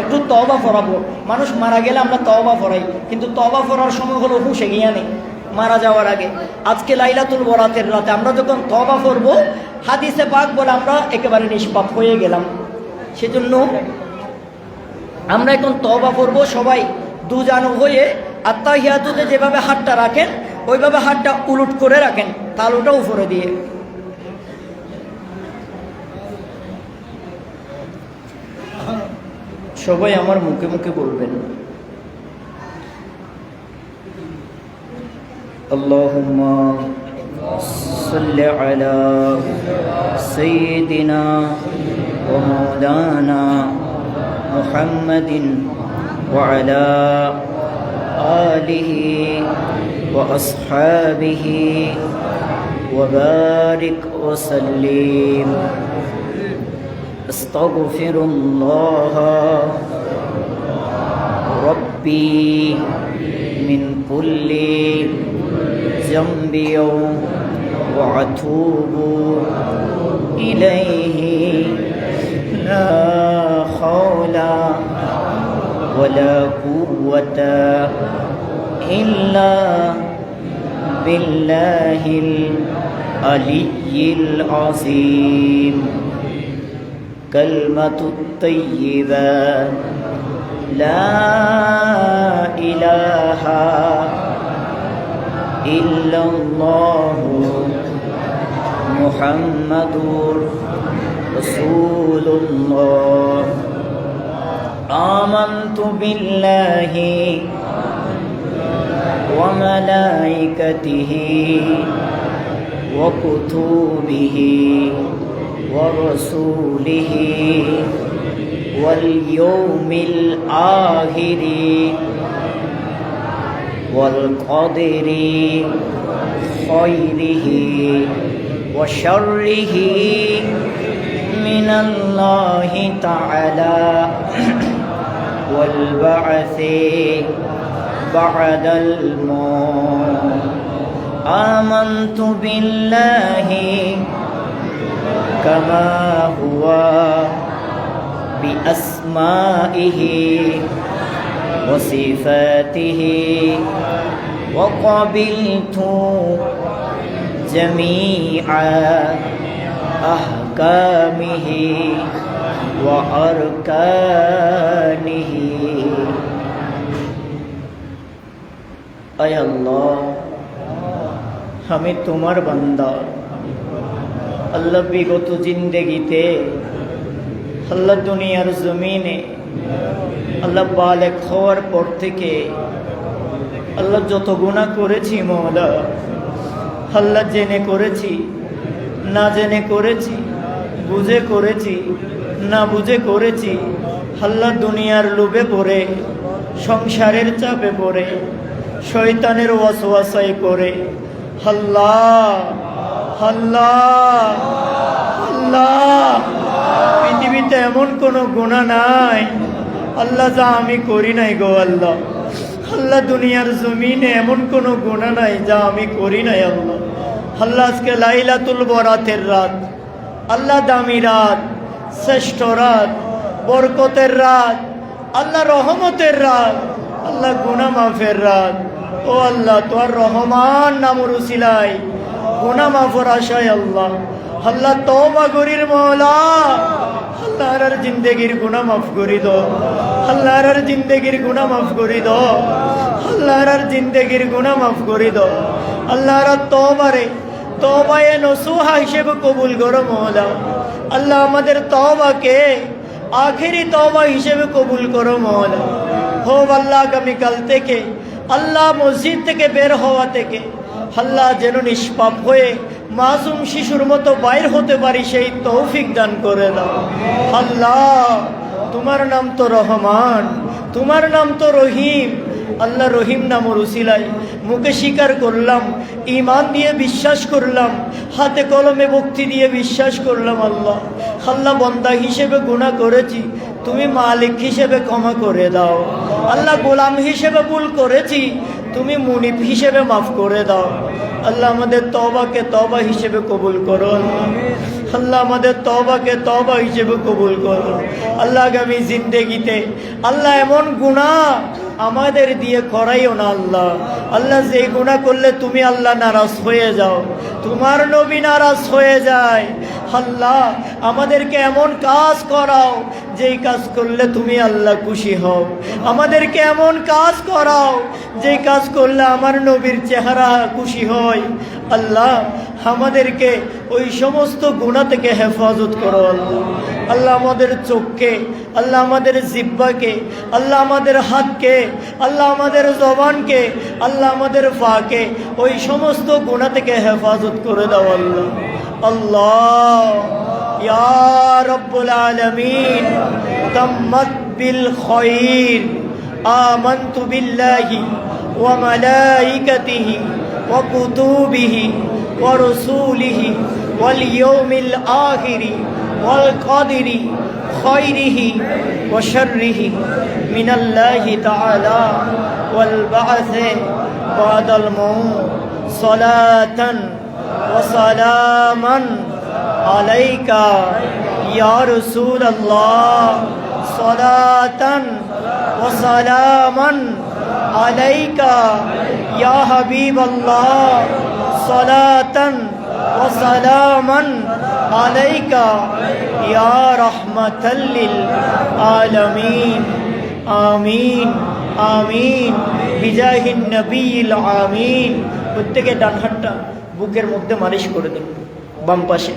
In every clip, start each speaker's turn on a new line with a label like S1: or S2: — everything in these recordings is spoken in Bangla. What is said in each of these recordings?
S1: একটু তওবা ফরাবো। মানুষ মারা গেলে আমরা তওবা ফরাই, কিন্তু তওবা ফরার সময় হলো হুঁশে গিয়া নেই মারা যাওয়ার আগে। আজকে লাইলাতুল বরাতের রাতে আমরা যখন তওবা করব, হাদিসে পাক বলে আমরা একেবারে নিষ্পাপ হয়ে গেলাম। সেজন্য আমরা এখন তওবা করব। সবাই দুজানু হয়ে আত্তাহিয়াতুতে যেভাবে হাতটা রাখেন ওইভাবে হাতটা উলট করে রাখেন, তালুটা উপরে দিয়ে। সবাই আমার মুখে মুখে বলবেন, আল্লাহুম্মা সাল্লি আলা সাইয়্যিদিনা ওয়া মাওলানা মুহাম্মাদিন ওয়া আলা আলিহি ওয়া আসহাবিহি ওয়া বারিক ওয়া সাল্লিম। আস্তাগফিরুল্লাহ রব্বি মিন কুল্লি যামবি ওয়া আতুবু ইলাইহি লা হাওলা ওয়ালা কুওয়াতা ইল্লা বিল্লাহিল আলিয়্যিল আযীম। কালিমাতুত তাইয়্যিবা লা ইলাহা ইল্লাল্লাহু মুহাম্মাদুর রাসূলুল্লাহ। আমানতু বিল্লাহি ওয়া মালাইকাতিহি ওয়া কুতুবিহি ওয়া রাসূলিহি ওয়াল ইয়াউমিল আখিরি ওয়াল কদরি খায়রিহি ওয়া শাররিহি মিনাল্লাহি তাআলা ওয়াল বা'সি বা'দাল মাউত। আমানতু বিল্লাহি কামা হুয়া বিআসমাইহি ওয়া সিফাতিহি ওয়া ক্বাবিলতু জামিআ আহকামিহি ওয়া আরকানিহি। আয় আল্লাহ, আমি তোমার বান্দা। আল্লাহ, বিগত জিন্দেগিতে আল্লাহ দুনিয়ার জমিনে আল্লাহ বালেগ হওয়ার পর থেকে আল্লাহ যত গুনাহ করেছি মওলা, আল্লাহ জেনে করেছি না জেনে করেছি, বুঝে করেছি না বুঝে করেছি, আল্লাহ দুনিয়ার লোভে পড়ে, সংসারের চাপে পড়ে, শয়তানের ওয়াসওয়াসায় পড়ে, আল্লাহ আল্লাহ আল্লাহ, পৃথিবীতে এমন কোনো গুনাহ নাই আল্লাহ যা আমি করি নাই গো আল্লাহ। আল্লাহ দুনিয়ার জমিনে এমন কোনো গুনাহ নাই যা আমি করি নাই আল্লাহ। আল্লাহ, আজকে লাইলাতুল বরাতের রাত, আল্লাহ দামি রাত, শ্রেষ্ঠ রাত, বরকতের রাত, আল্লাহ রহমতের রাত, আল্লাহ গুনাহ মাফের রাত। ও আল্লাহ, তোর রহমান নামর উসিলায় গুনাহ মাফের আশায় আল্লাহ আল্লাহ তওবা করির মওলা। আল্লাহ আর জিন্দেগির গুনাহ মাফ করি দাও, আল্লাহ আর জিন্দেগির গুনাহ মাফ করি দাও, আল্লাহ আর জিন্দেগির গুনাহ মাফ করি দাও। আল্লাহ আর তওবায়ে নসুহা হিসেবে কবুল করো মওলা। আল্লাহ, আমাদের তওবাকে আখেরি তওবা হিসেবে কবুল করো মওলা। হো আল্লাহ, আগামীকাল থেকে আল্লাহ মসজিদ থেকে বের হওয়া থেকে আল্লাহ যেন নিষ্পাপ হয়ে মাসুম শিশুর মতো বাইর হতে পারি, সেই তৌফিক দান করে দাও। আল্লাহ, তোমার নাম তো রহমান, তোমার নাম তো রহিম। আল্লাহ, রহিম নামর উসিলায় মুখে স্বীকার করলাম, ঈমান দিয়ে বিশ্বাস করলাম, হাতে কলমে ভক্তি দিয়ে বিশ্বাস করলাম। আল্লাহ আল্লাহ, বান্দা হিসেবে গুনাহ করেছি, তুমি মালিক হিসেবে ক্ষমা করে দাও। আল্লাহ, গোলাম হিসেবে ভুল করেছি, তুমি মুনিব হিসেবে মাফ করে দাও। আল্লাহ, আমাদের তওবাকে তওবা হিসেবে কবুল করো। আল্লাহ আমাদের তওবাকে তওবা হিসেবে কবুল করো। আল্লাহ আগামী জিন্দেগিতে আল্লাহ এমন গুনাহ আমাদের দিয়ে করাইও না আল্লাহ। আল্লাহ যে গুনাহ করলে তুমি আল্লাহ নারাজ হয়ে যাও, তোমার নবী নারাজ হয়ে যায়। আল্লাহ আমাদেরকে এমন কাজ করাও যেই কাজ করলে তুমি আল্লাহ খুশি হও। আমাদেরকে এমন কাজ করাও যেই কাজ করলে আমার নবীর চেহারা খুশি হয়। আল্লাহ আমাদেরকে ওই সমস্ত গুনাহ থেকে হেফাজত করো আল্লাহ। আল্লাহ আমাদের চোখকে, আল্লাহ আমাদের জিহ্বাকে, আল্লাহ আমাদের হাতকে, আল্লাহ আমাদের জবানকে, আল্লাহ আমাদের পাকে ওই সমস্ত গুনাহ থেকে হেফাজত করে দাও আল্লাহ। আল্লাহ ইয়া রব্বুল আলামিন তাম্মাত বিল খায়র আমানতু বিল্লাহি ওয়া মালাইকাতিহি ওয়া কুতুবিহি ওয়া রাসূলিহি ওয়াল ইয়াউমিল আখিরি ওয়াল কদরি খায়রিহি ওয়া শাররিহি মিনাল্লাহি তাআলা ওয়াল বা'থি বা'দাল মাউত সালাতান ওয়া সালামান আলাইকা ইয়া রাসূলুল্লাহ সালাতান ওয়া সালামান আলাইকা ইয়া হাবিবাল্লাহ সালাতান ওয়া সালামান আলাইকা ইয়া রাহমাতাল লিল আলামিন। আমিন আমিন বিজাহিন নবিয়িল আমিন। প্রত্যেকে ডান হাতটা বুকের মধ্যে মালিশ করে দেন, বাম পাশে।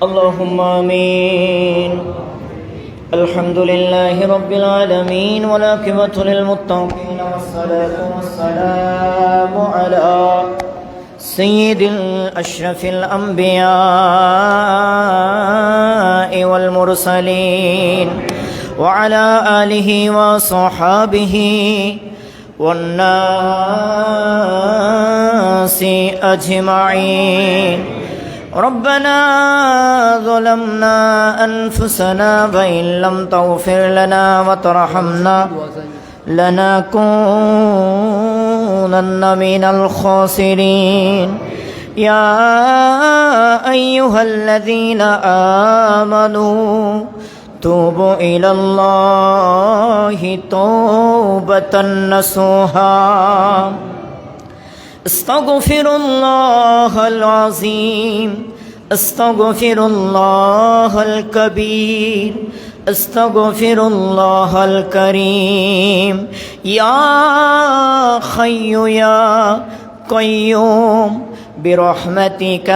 S1: اللهم آمين. الحمد لله رب العالمين والعاقبة للمتقين والصلاة والسلام على سيد الأشرف الأنبياء والمرسلين وعلى آله وصحابه والناس أجمعين. ربنا ظلمنا أنفسنا وإن لم تغفر لنا وترحمنا لنكونن من الخاسرين. يا أيها الذين آمنوا توبوا إلى الله توبة نصوحا. استغفر الله العظيم، استغفر الله الكبير، استغفر الله الكريم. يا حي يا قيوم برحمتك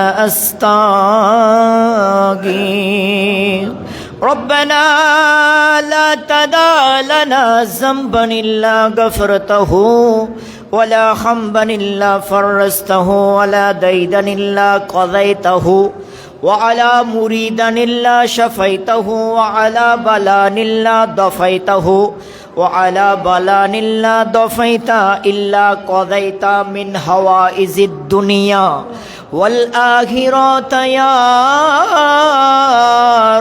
S1: أستغيث. ربنا لا تدع لنا ذنبا إلا غفرته ولا حمبا إلا فرجته ولا ديدا إلا قضيته وعلى مريدا إلا شفيته وعلى بلاء إلا دفيته وعلى بلاء إلا دفيت إلا قضيت من حوائج الدنيا والآخرة يا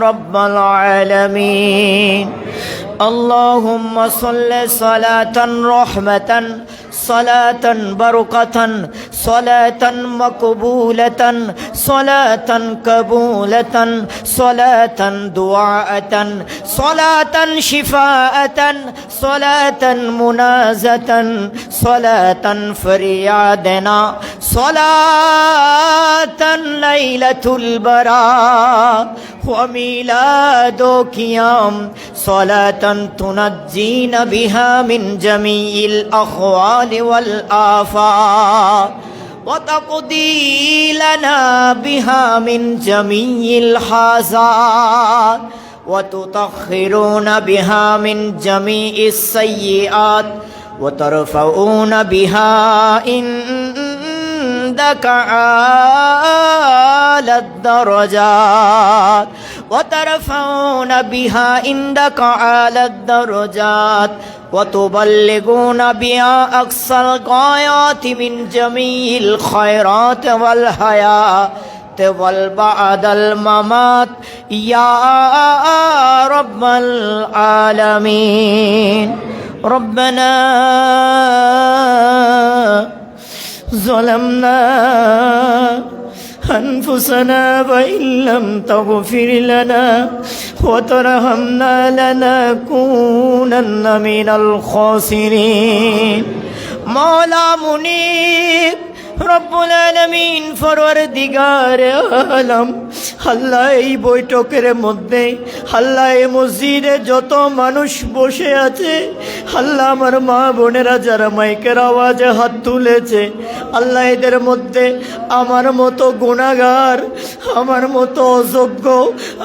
S1: رب العالمين. اللهم صل صلاة رحمة صلاة بركة صلاة مقبولة صلاة قبولة صلاة دعاءة صلاة شفاءة صلاة منازة صلاة فريادنا صلاة ليلة البراء وميلاد قيام صلاة تنجينا بها من جميع الأخوال والآفات وتقضي لنا بها من جميع الحاجات وتطهرون بها من جميع السيئات وترفعون بها عندك أعلى الدرجات وترفعون بها عندك أعلى الدرجات وتبلغون بها أقصى الغايات من جميع الخيرات والحياة والبعد الممات يا رب العالمين ربنا ظلمنا أنفسنا وإن لم تغفر لنا وترحمنا لنكونن من الخاسرين مولا منيب রব্বুল আলামিন পরওয়ারদিগার আলম আল্লাহ এই বৈঠকের মধ্যে আল্লাহ এই মসজিদে যত মানুষ বসে আছে আল্লাহ আমার মা বোনেরা যারা মাইকের আওয়াজে হাত তুলেছে আল্লাহ এদের মধ্যে আমার মতো গুনাহগার আমার মতো অযোগ্য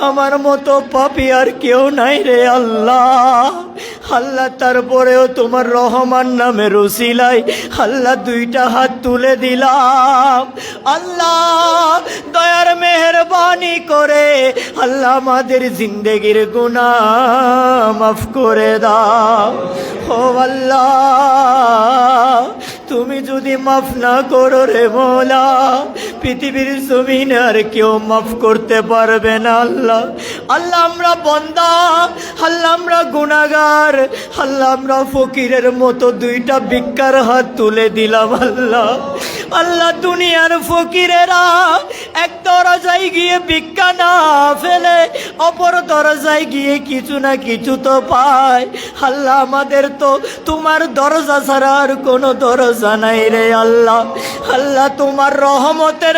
S1: আমার মতো পাপী আর কেউ নাই রে আল্লাহ আল্লাহ তারপরেও তোমার রহমান নামের উসিলায় আল্লাহ দুইটা হাত তুলে দিলাম আল্লাহ দয়ার মেহেরবানি করে আল্লাহ আমাদের জিন্দেগির গুনাহ মাফ করে দাও ও আল্লাহ তুমি যদি মাফ না করো রে মওলা পৃথিবীর জমিনে আর কেউ মাফ করতে পারবে না আল্লাহ আল্লাহ আমরা বান্দা আল্লাহ আমরা গুনাহগার আল্লাহ আমরা ফকিরের মতো দুইটা ভিক্ষার হাত তুলে দিলাম আল্লাহ আল্লাহ দুনিয়ার ফকিরেরা এক দরজায় গিয়ে ভিক্ষা না ফেলে অপর দরজায় গিয়ে কিছু না কিছু তো পায় আল্লাহ আমাদের তো তোমার দরজা ছাড়া আর কোনো দরজা নাই রে আল্লাহ আল্লাহ তোমার রহমতের